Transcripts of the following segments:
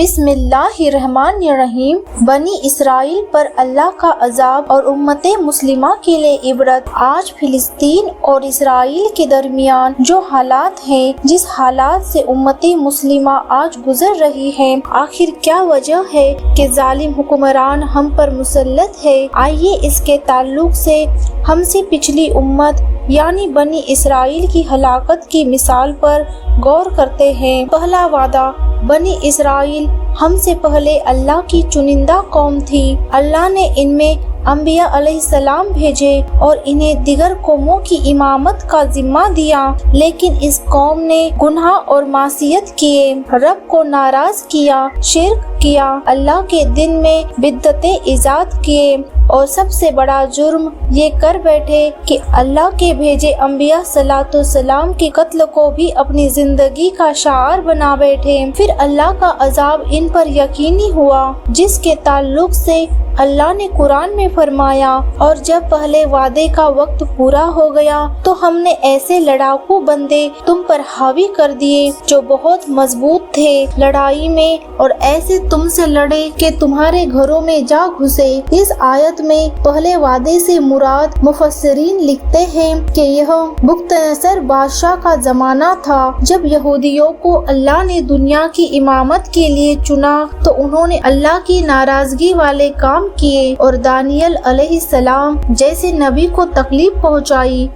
بسم اللہ الرحمن الرحیم۔ بنی اسرائیل پر اللہ کا عذاب اور امت مسلمہ کے لیے عبرت۔ آج فلسطین اور اسرائیل کے درمیان جو حالات ہیں، جس حالات سے امت مسلمہ آج گزر رہی ہے، آخر کیا وجہ ہے کہ ظالم حکمران ہم پر مسلط ہے؟ آئیے اس کے تعلق سے ہم سے پچھلی امت یعنی بنی اسرائیل کی ہلاکت کی مثال پر غور کرتے ہیں۔ پہلا وعدہ، بنی اسرائیل ہم سے پہلے اللہ کی چنندہ قوم تھی۔ اللہ نے ان میں انبیاء علیہ السلام بھیجے اور انہیں دیگر قوموں کی امامت کا ذمہ دیا، لیکن اس قوم نے گناہ اور معصیت کیے، رب کو ناراض کیا، شرک کیا، اللہ کے دن میں بدعتیں ایجاد کیے، اور سب سے بڑا جرم یہ کر بیٹھے کہ اللہ کے بھیجے انبیاء صلوات والسلام کے قتل کو بھی اپنی زندگی کا شعار بنا بیٹھے۔ پھر اللہ کا عذاب ان پر یقینی ہوا، جس کے تعلق سے اللہ نے قرآن میں فرمایا، اور جب پہلے وعدے کا وقت پورا ہو گیا تو ہم نے ایسے لڑاکو بندے تم پر حاوی کر دیے جو بہت مضبوط تھے لڑائی میں، اور ایسے تم سے لڑے کہ تمہارے گھروں میں جا گھسے۔ اس آیت میں پہلے وعدے سے مراد مفسرین لکھتے ہیں کہ یہ بخت نصر بادشاہ کا زمانہ تھا، جب یہودیوں کو اللہ نے دنیا کی امامت کے لیے چنا تو انہوں نے اللہ کی ناراضگی والے کام کیے اور دانیال علیہ السلام جیسے نبی کو تکلیف پہنچائی،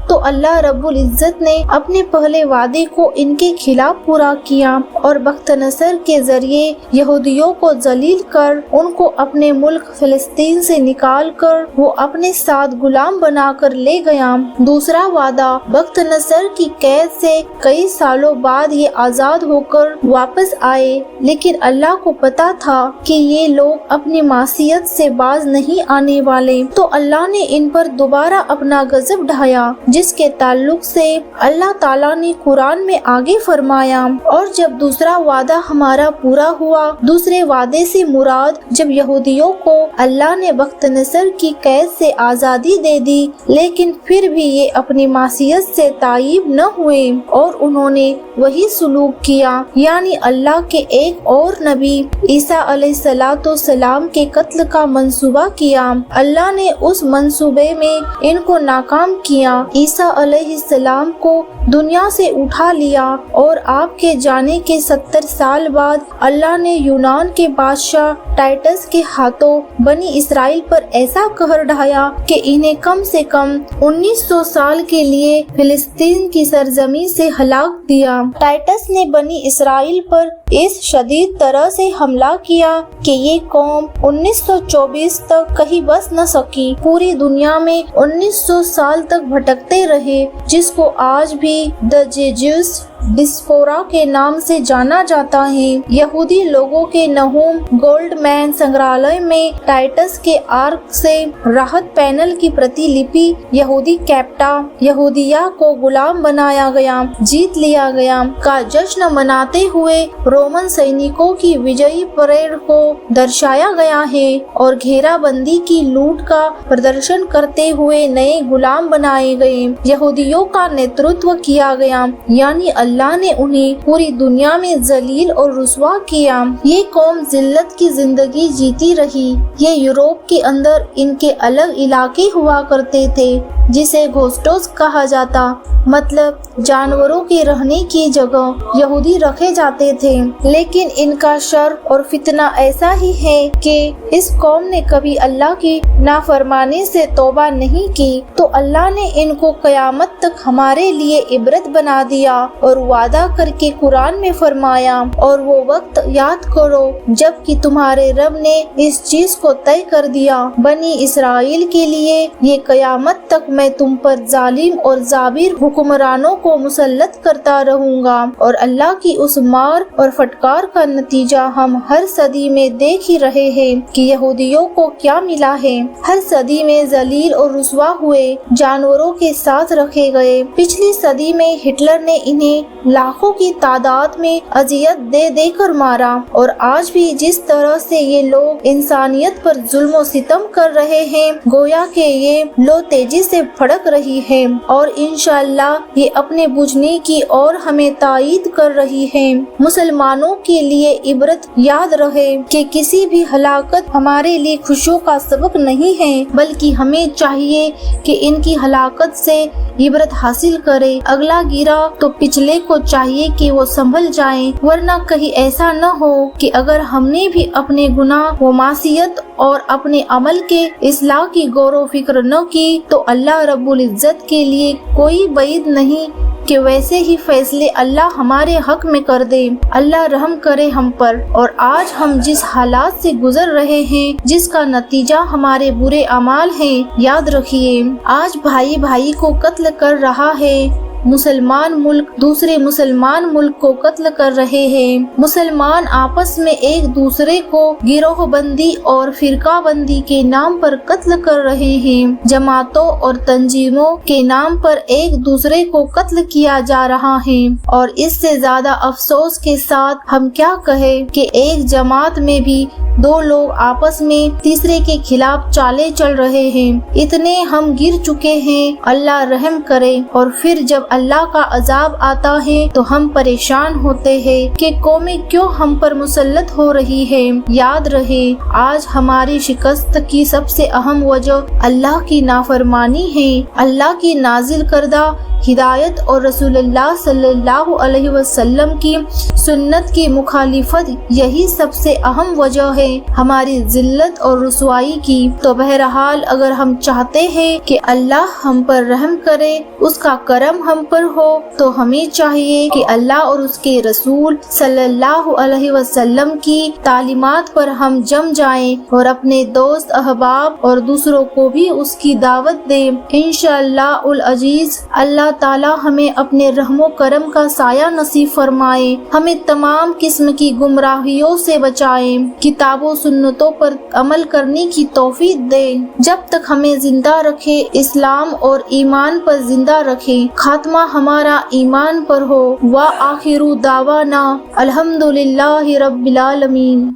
تو اللہ رب العزت نے اپنے پہلے وعدے کو ان کے خلاف پورا کیا اور بخت نصر کے ذریعے یہودیوں کو ذلیل کر ان کو اپنے ملک فلسطین سے نکال کر وہ اپنے ساتھ غلام بنا کر لے گیا۔ دوسرا وعدہ، بخت نصر کی قید سے کئی سالوں بعد یہ آزاد ہو کر واپس آئے، لیکن اللہ کو پتا تھا کہ یہ لوگ اپنی معصیت سے باز نہیں آنے والے، تو اللہ نے ان پر دوبارہ اپنا غضب ڈھایا، جس کے تعلق سے اللہ تعالیٰ نے قرآن میں آگے فرمایا، اور جب دوسرا وعدہ ہمارا پورا ہوا، دوسرے وعدے سے مراد جب یہودیوں کو اللہ نے بخت نصر کی قید سے آزادی دے دی، لیکن پھر بھی یہ اپنی معصیت سے تائب نہ ہوئے اور انہوں نے وہی سلوک کیا، یعنی اللہ کے ایک اور نبی عیسیٰ علیہ السلام کے قتل کا منصوبہ کیا۔ اللہ نے اس منصوبے میں ان کو ناکام کیا، عیسیٰ علیہ السلام کو دنیا سے اٹھا لیا، اور آپ کے جانے کے 70 سال بعد اللہ نے یونان کے بادشاہ ٹائٹس کے ہاتھوں بنی اسرائیل پر ایسا قہر ڈھایا کہ انہیں کم سے کم 1900 سال کے لیے فلسطین کی سرزمین سے ہلاک دیا۔ ٹائٹس نے بنی اسرائیل پر اس شدید طرح سے حملہ کیا کہ یہ قوم 1924 تک کہیں بس نہ سکی، پوری دنیا میں 1900 سال تک بھٹکتے رہے، جس کو آج بھی دی جیوس ڈسپورا کے نام سے جانا جاتا ہے۔ یہودی لوگوں کے نہوم گولڈ مین سنگرہالیہ میں ٹائٹس کے آرک سے راحت پینل کی پرتی لپی یہودی کیپٹا یہودیہ کو غلام بنایا گیا، جیت لیا گیا کا جشن مناتے ہوئے رومن سینکوں کی وجئی پریڈ کو درشایا گیا ہے، اور گھیرا بندی کی لوٹ کا پردرشن کرتے ہوئے نئے غلام بنائے گئے یہودیوں کا نیترتو کیا گیا، یعنی اللہ نے انہیں پوری دنیا میں ذلیل اور رسوا کیا۔ یہ قوم ذلت کی زندگی جیتی رہی۔ یہ یورپ کے اندر ان کے الگ علاقے ہوا کرتے تھے، جسے گھوسٹوس کہا جاتا، مطلب جانوروں کے رہنے کی جگہ یہودی رکھے جاتے تھے۔ لیکن ان کا شر اور فتنہ ایسا ہی ہے کہ اس قوم نے کبھی اللہ کی نافرمانی سے توبہ نہیں کی، تو اللہ نے ان کو قیامت تک ہمارے لیے عبرت بنا دیا اور وعدہ کر کے قرآن میں فرمایا، اور وہ وقت یاد کرو جب کہ تمہارے رب نے اس چیز کو طے کر دیا، بنی اسرائیل کے لیے یہ قیامت تک میں تم پر ظالم اور جابر حکمرانوں کو مسلط کرتا رہوں گا، اور اللہ کی اس مار اور فٹکار کا نتیجہ ہم ہر صدی میں دیکھ ہی رہے ہیں کہ یہودیوں کو کیا ملا ہے۔ ہر صدی میں ذلیل اور رسوا ہوئے، جانوروں کے ساتھ رکھے گئے۔ پچھلی صدی میں ہٹلر نے انہیں لاکھوں کی تعداد میں اذیت دے دے کر مارا، اور آج بھی جس طرح سے یہ لوگ انسانیت پر ظلم و ستم کر رہے ہیں، گویا کہ یہ لو تیزی سے بھڑک رہی ہے اور انشاءاللہ یہ اپنے بجھنے کی اور ہمیں تائید کر رہی ہے۔ مسلمانوں کے لیے عبرت یاد رہے کہ کسی بھی ہلاکت ہمارے لیے خوشیوں کا سبب نہیں ہے، بلکہ ہمیں چاہیے کہ ان کی ہلاکت سے عبرت حاصل کرے۔ اگلا گرا تو پچھلے کو چاہیے کہ وہ سنبھل جائیں، ورنہ کہیں ایسا نہ ہو کہ اگر ہم نے بھی اپنے گناہ و معصیت اور اپنے عمل کے اصلاح کی غور و فکر نہ کی تو اللہ رب العزت کے لیے کوئی بعید نہیں کہ ویسے ہی فیصلے اللہ ہمارے حق میں کر دے۔ اللہ رحم کرے ہم پر۔ اور آج ہم جس حالات سے گزر رہے ہیں، جس کا نتیجہ ہمارے برے اعمال ہیں، یاد رکھیے آج بھائی بھائی کو قتل کر رہا ہے، مسلمان ملک دوسرے مسلمان ملک کو قتل کر رہے ہیں، مسلمان آپس میں ایک دوسرے کو گروہ بندی اور فرقہ بندی کے نام پر قتل کر رہے ہیں، جماعتوں اور تنظیموں کے نام پر ایک دوسرے کو قتل کیا جا رہا ہے، اور اس سے زیادہ افسوس کے ساتھ ہم کیا کہیں کہ ایک جماعت میں بھی دو لوگ آپس میں تیسرے کے خلاف چالیں چل رہے ہیں۔ اتنے ہم گر چکے ہیں، اللہ رحم کرے۔ اور پھر جب اللہ کا عذاب آتا ہے تو ہم پریشان ہوتے ہیں کہ قومیں کیوں ہم پر مسلط ہو رہی ہے۔ یاد رہے آج ہماری شکست کی سب سے اہم وجہ اللہ کی نافرمانی ہے، اللہ کی نازل کردہ ہدایت اور رسول اللہ صلی اللہ علیہ وسلم کی سنت کی مخالفت، یہی سب سے اہم وجہ ہے ہماری ذلت اور رسوائی کی۔ تو بہرحال اگر ہم چاہتے ہیں کہ اللہ ہم پر رحم کرے، اس کا کرم ہم پر ہو، تو ہمیں چاہیے کہ اللہ اور اس کے رسول صلی اللہ علیہ وسلم کی تعلیمات پر ہم جم جائیں اور اپنے دوست احباب اور دوسروں کو بھی اس کی دعوت دیں۔ انشاءاللہ العزیز اللہ تعالی ہمیں اپنے رحم و کرم کا سایہ نصیب فرمائے، ہمیں تمام قسم کی گمراہیوں سے بچائے، کتاب و سنتوں پر عمل کرنے کی توفیق دے۔ جب تک ہمیں زندہ رکھے، اسلام اور ایمان پر زندہ رکھے، خاتمہ ہمارا ایمان پر ہو۔ وآخر دعوانا الحمدللہ رب العالمین۔